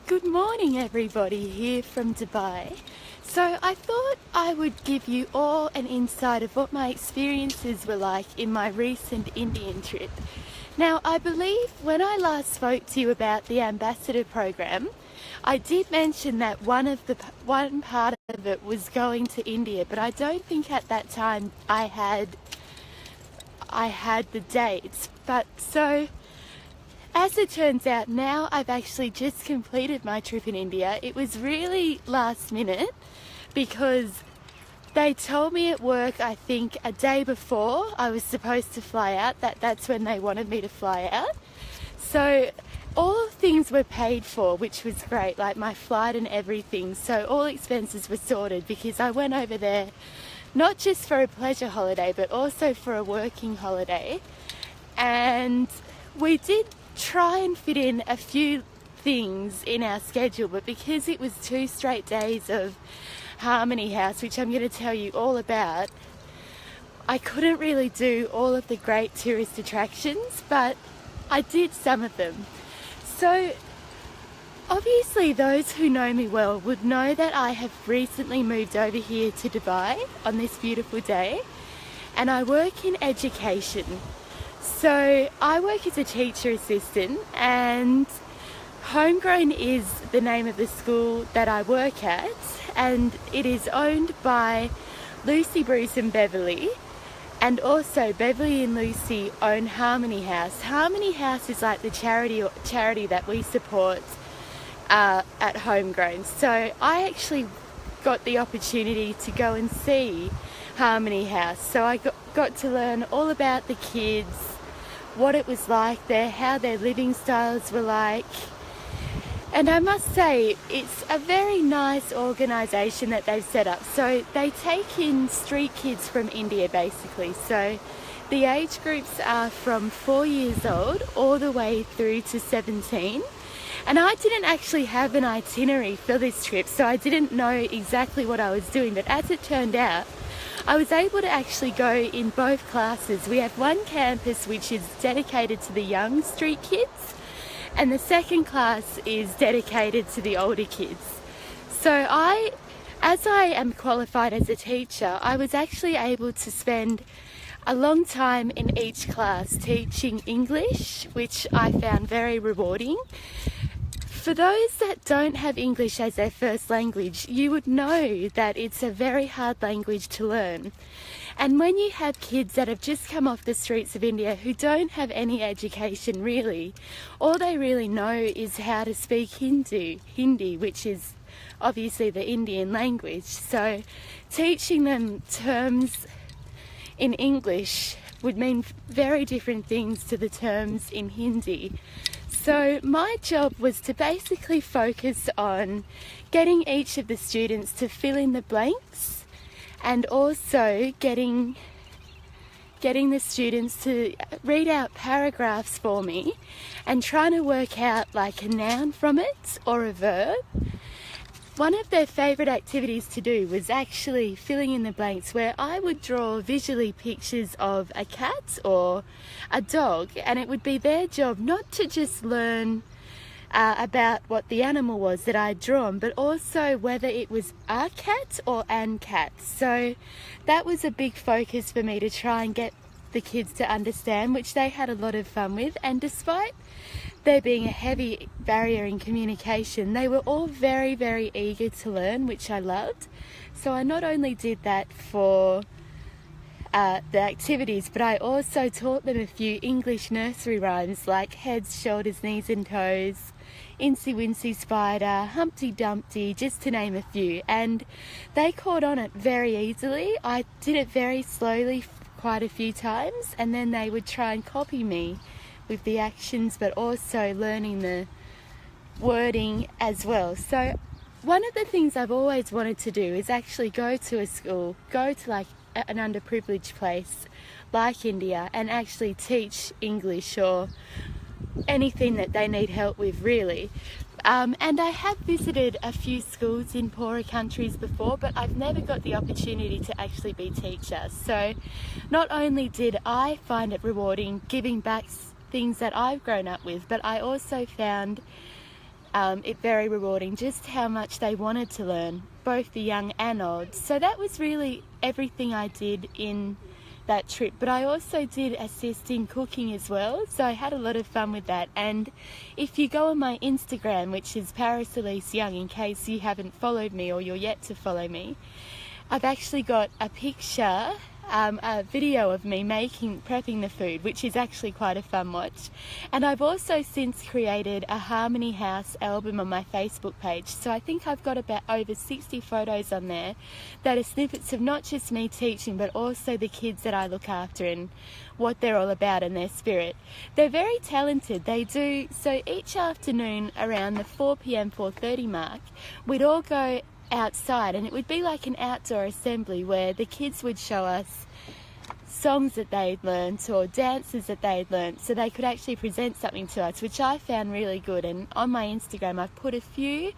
Good morning, everybody, here from Dubai. So I thought I would give you all an insight of what my experiences were like in my recent Indian trip. Now, I believe when I last spoke to you about the ambassador program, I did mention that one part of it was going to India, but I don't think at that time I had the dates. But so as it turns out, now I've actually just completed my trip in India. It was really last minute because they told me at work, I think a day before I was supposed to fly out, that's when they wanted me to fly out. So all things were paid for, which was great, like my flight and everything. So all expenses were sorted because I went over there not just for a pleasure holiday, but also for a working holiday. And we did try and fit in a few things in our schedule, but because it was 2 straight days of Harmony House, which I'm going to tell you all about, I couldn't really do all of the great tourist attractions, but I did some of them. So obviously those who know me well would know that I have recently moved over here to Dubai on this beautiful day, and I work in education. So I work as a teacher assistant, and Homegrown is the name of the school that I work at, and it is owned by Lucy, Bruce and Beverly, and also Beverly and Lucy own Harmony House. Harmony House is like the charity that we support at Homegrown. So I actually got the opportunity to go and see Harmony House. So I got to learn all about the kids, what it was like there, how their living styles were like. And I must say, it's a very nice organisation that they've set up. So they take in street kids from India, basically. So the age groups are from 4 years old all the way through to 17. And I didn't actually have an itinerary for this trip, so I didn't know exactly what I was doing. But as it turned out, I was able to actually go in both classes. We have one campus which is dedicated to the young street kids, and the second class is dedicated to the older kids. So as I am qualified as a teacher, I was actually able to spend a long time in each class teaching English, which I found very rewarding. For those that don't have English as their first language, you would know that it's a very hard language to learn. And when you have kids that have just come off the streets of India who don't have any education really, all they really know is how to speak Hindi, which is obviously the Indian language. So teaching them terms in English would mean very different things to the terms in Hindi. So my job was to basically focus on getting each of the students to fill in the blanks, and also getting the students to read out paragraphs for me and trying to work out like a noun from it or a verb. One of their favourite activities to do was actually filling in the blanks, where I would draw visually pictures of a cat or a dog, and it would be their job not to just learn about what the animal was that I'd drawn, but also whether it was a cat or an cat. So that was a big focus for me to try and get the kids to understand, which they had a lot of fun with. And despite there being a heavy barrier in communication, they were all very, very eager to learn, which I loved. So I not only did that for the activities, but I also taught them a few English nursery rhymes like heads, shoulders, knees and toes, Incy Wincy Spider, Humpty Dumpty, just to name a few. And they caught on it very easily. I did it very slowly quite a few times, and then they would try and copy me with the actions, but also learning the wording as well. So one of the things I've always wanted to do is actually go to a school, go to like an underprivileged place like India, and actually teach English or anything that they need help with, really. And I have visited a few schools in poorer countries before, but I've never got the opportunity to actually be teacher. So not only did I find it rewarding giving back things that I've grown up with, but I also found it very rewarding just how much they wanted to learn, both the young and old. So that was really everything I did in that trip, but I also did assist in cooking as well, so I had a lot of fun with that. And if you go on my Instagram, which is Paris Elise Young, in case you haven't followed me or you're yet to follow me, I've actually got a picture, a video of me prepping the food, which is actually quite a fun watch. And I've also since created a Harmony House album on my Facebook page, so I think I've got about over 60 photos on there that are snippets of not just me teaching, but also the kids that I look after and what they're all about and their spirit. They're very talented. They do, so each afternoon around the 4 p.m, 4:30 mark, we'd all go outside, and it would be like an outdoor assembly where the kids would show us songs that they'd learnt or dances that they'd learnt, so they could actually present something to us, which I found really good. And on my Instagram I've put a few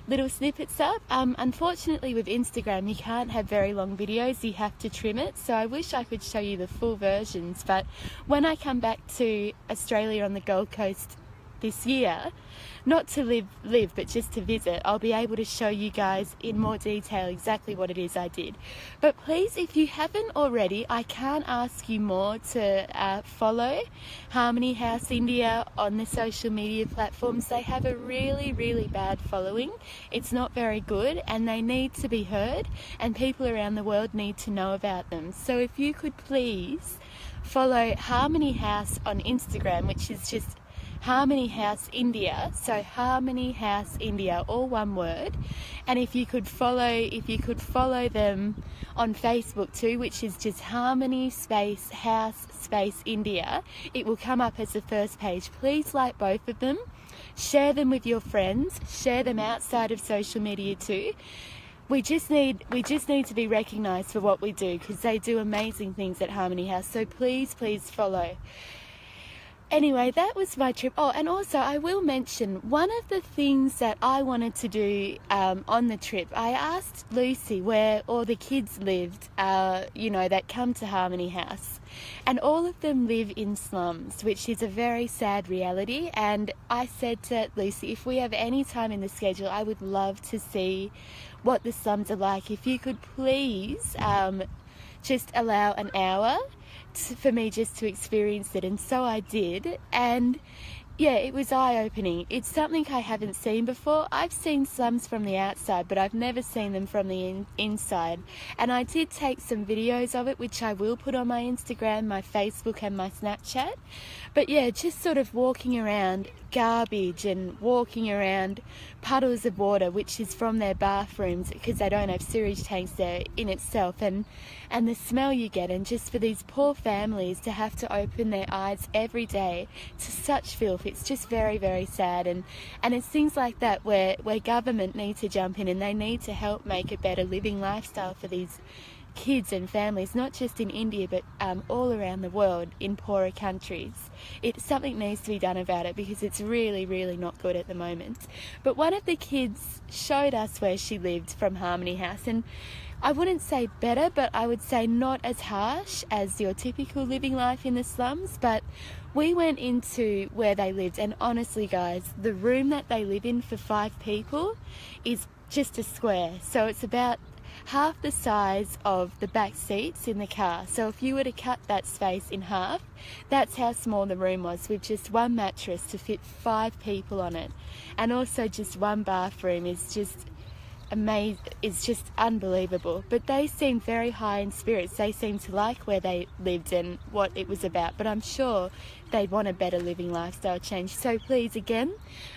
little snippets up. Unfortunately with Instagram you can't have very long videos, you have to trim it, so I wish I could show you the full versions, but when I come back to Australia on the Gold Coast this year, not to live but just to visit, I'll be able to show you guys in more detail exactly what it is I did. But please, if you haven't already, I can't ask you more to follow Harmony House India on the social media platforms. They have a really bad following. It's not very good, and they need to be heard, and people around the world need to know about them. So if you could please follow Harmony House on Instagram, which is just Harmony House India, so Harmony House India, all one word. And if you could follow them on Facebook too, which is just Harmony House India, it will come up as the first page. Please like both of them, share them with your friends, share them outside of social media too. We just need to be recognised for what we do, because they do amazing things at Harmony House. So please follow. Anyway, that was my trip. Oh, and also I will mention one of the things that I wanted to do on the trip. I asked Lucy where all the kids lived, that come to Harmony House. And all of them live in slums, which is a very sad reality. And I said to Lucy, if we have any time in the schedule, I would love to see what the slums are like. If you could please just allow an hour for me just to experience it. And so I did, and yeah, it was eye-opening. It's something I haven't seen before. I've seen slums from the outside, but I've never seen them from the inside. And I did take some videos of it, which I will put on my Instagram, my Facebook and my Snapchat. But yeah, just sort of walking around garbage and walking around puddles of water, which is from their bathrooms, because they don't have sewage tanks there in itself, and the smell you get, and just for these poor families to have to open their eyes every day to such filth. It's just very sad, and it's things like that where government need to jump in, and they need to help make a better living lifestyle for these kids and families, not just in India but all around the world in poorer countries. Something needs to be done about it, because it's really not good at the moment. But one of the kids showed us where she lived from Harmony House, and I wouldn't say better, but I would say not as harsh as your typical living life in the slums. But we went into where they lived, and honestly guys, the room that they live in for 5 people is just a square, so it's about half the size of the back seats in the car. So if you were to cut that space in half, that's how small the room was, with just one mattress to fit 5 people on it. And also just one bathroom is just amazing. It's just unbelievable. But they seemed very high in spirits. They seemed to like where they lived and what it was about, but I'm sure they'd want a better living lifestyle change. So please, again,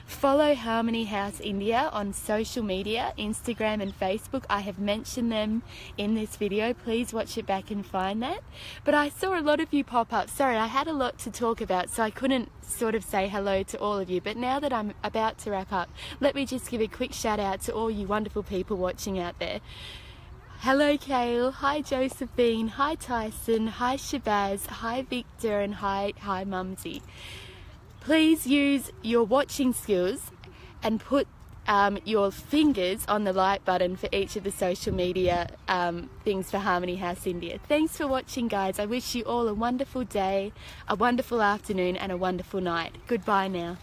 follow Harmony House India on social media, Instagram and Facebook. I have mentioned them in this video. Please watch it back and find that. But I saw a lot of you pop up. Sorry, I had a lot to talk about, so I couldn't sort of say hello to all of you. But now that I'm about to wrap up, let me just give a quick shout out to all you wonderful people watching out there. Hello Kale, hi Josephine, hi Tyson, hi Shabazz, hi Victor, and hi Mumsy. Please use your watching skills and put your fingers on the like button for each of the social media things for Harmony House India. Thanks for watching guys. I wish you all a wonderful day, a wonderful afternoon and a wonderful night. Goodbye now.